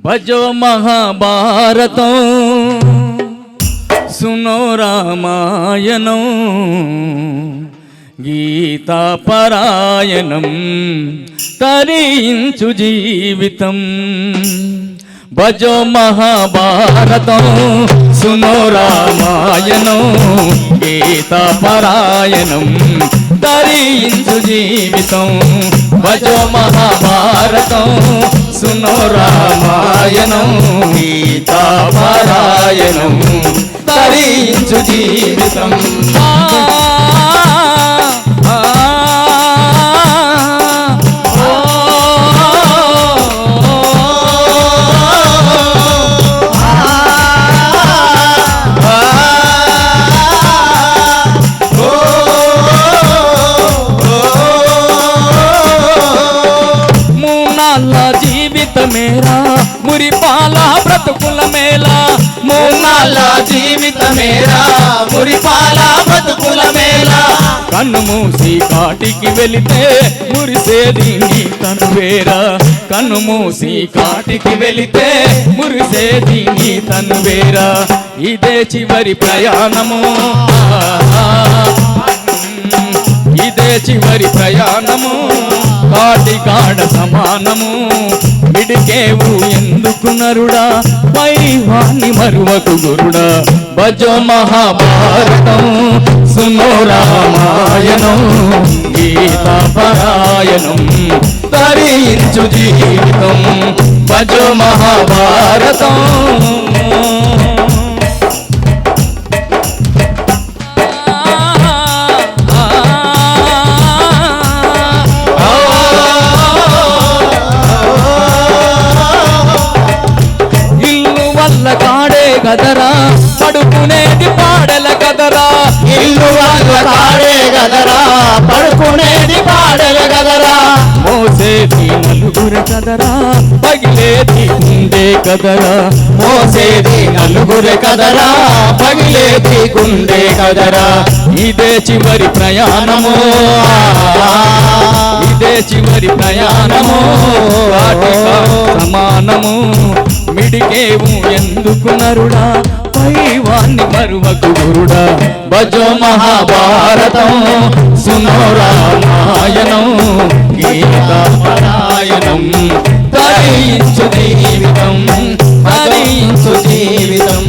భజో మహాభారతం సునో రామాయణం గీతాపరాయణం తరించు జీవితం భజో మహాభారతం సునో రామాయణం గీతాపరాయణం తరించు జీవితం భజో మహాభారతం సునో రామాయణం గీతాపరాయణం తరించు జీవితం మేరా మురిపాల బ్రతుకుల మేలా మూనాళ్ళ జీవిత మేరా మురిపాల బ్రతుకుల మేలా కన్ను మూసి కాటికి వెళితే మురిసేది నీ తను వేరా కన్ను మూసి కాటికి వెళితే మురిసేది నీ తను వేరా ఇదే చివరి ప్రయాణము ఇదే చివరి ప్రయాణము కాటి కాడ సమానము మిడికేవు ఎందుకు నరుడా పైవాన్ని మరువకు గురుడా భజో మహాభారతం సునో రామాయణం గీతాపరాయణం తరించు జీవితం భజో మహాభారతం కాడే గదరా పడుకునేది పాడల కదరా ఇల్లు వాళ్ళ కాడే గదరా పడుకునేది పాడల గదరా మోసేది నలుగురు కదరా పగిలేది గుండె కదరా మోసేది నలుగురు కదరా పగిలేది గుండె కదరా ఇదే చివరి ప్రయాణము ఇదే చివరి ప్రయాణము సమానము మిడికేవు ఎందుకు నరుడా పైవాన్ని మరువకు గురుడా భజో మహాభారతం సునో రామాయణం గీతాపరాయణం తరించు జీవితం తరించు జీవితం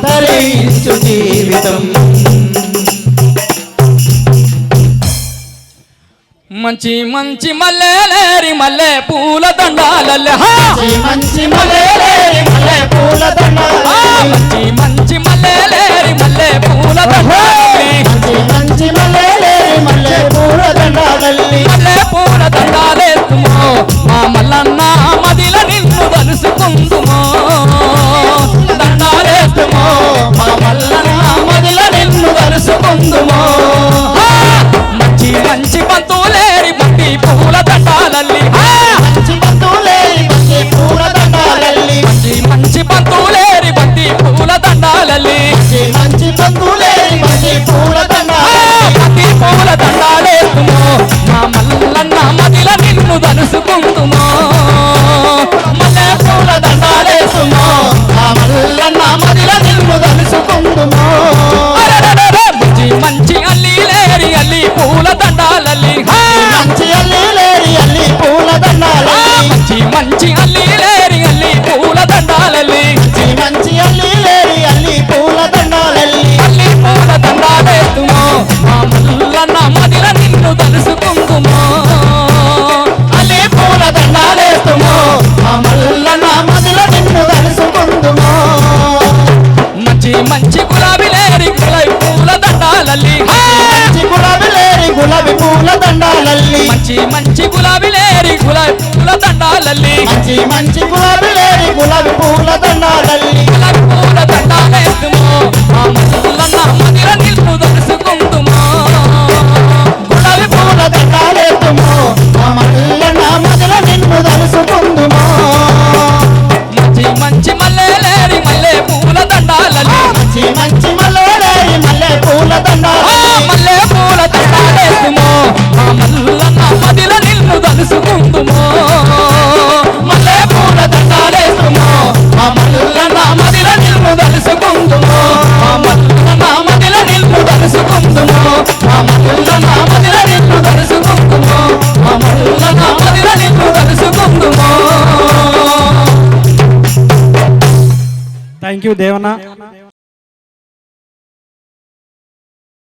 తరించు జీవితం మంచి మంచి మల్లెలేరి మల్లె పూల దండాలల్లె మంచి మల్లెలేరి మల్లె పూల దండాలల్లె మంచి మంచి మల్లెలేరి మల్లె పూల దండాలల్లె మంచి మల్లెలేరి మల్లె పూల దండాలల్లె మల్లె పూల దండాలేస్తుమో మా మల్లన్న మదిల నిన్ను తలుసుకుందుమో దండాలేస్తుమో మా మల్లన్న మదిల నిన్ను తలుసుకుందుమో మంచి మంచి పంతులేరి మట్టి పూల దండాలల్లి మంచి పంతులేరి మట్టి పూల దండాలల్లి మంచి పంతులేరి మట్టి పూల దండాలల్లి మంచి పంతులేరి మట్టి పూల దండాలల్లి మట్టి పూల దండాలేస్తుమో మా మల్లన్న మదిల నిన్ను తలుసుకుందుమో మల్లె పూల దండాలేస్తుమో మా మల్లన్న మదిల నిన్ను తలుసుకుందుమో మంచి మంచి అల్లిలేరి అల్లి పూల దండాలల్లి మంచి అల్లిలేరి అల్లి పూల దండాలల్లి మంచి మంచి అల్లిలేరి అల్లి పూల దండాలల్లి మంచి అల్లిలేరి అల్లి పూల దండాలల్లి అల్లి పూల దండాలేస్తుమో మా మల్లన్న మదిల నిన్ను తలుసుకుందుమో అల్లి పూల దండాలేస్తుమో మా మల్లన్న మదిల నిన్ను తలుసుకుందుమో మంచి మంచి గులాబీలేరి పూల దండాలల్లి మంచి గులాబీలేరి గులాబీ పూల దండాలల్లి మంచి మంచి గులాబీలేరి పూల దండాలల్లి మంచి మంచి గులాబీలేరి గులాబీ పూల దండాలల్లి గులాబీ పూల దండాలేస్తుమో మా మల్లన్న మదిల నిన్ను తలుసుకుందుమో గులాబీ పూల దండాలేస్తుమో మా మల్లన్న మదిల నిన్ను తలుసుకుందుమో మంచి మంచి మల్లెలేరి మల్లె పూల దండాలల్లి మంచి మంచి మల్లెలేరి మల్లె పూల దండాలల్లి మల్లె పూల దండాలేస్తుమో మా మల్లన్న మదిల నిన్ను తలుసుకుందుమో మల్లె పూల దండాలేస్తుమో మా మల్లన్న మదిల నిన్ను తలుసుకుందుమో మా మల్లన్న మదిల నిన్ను తలుసుకుందుమో థ్యాంక్ యూ దేవన్న.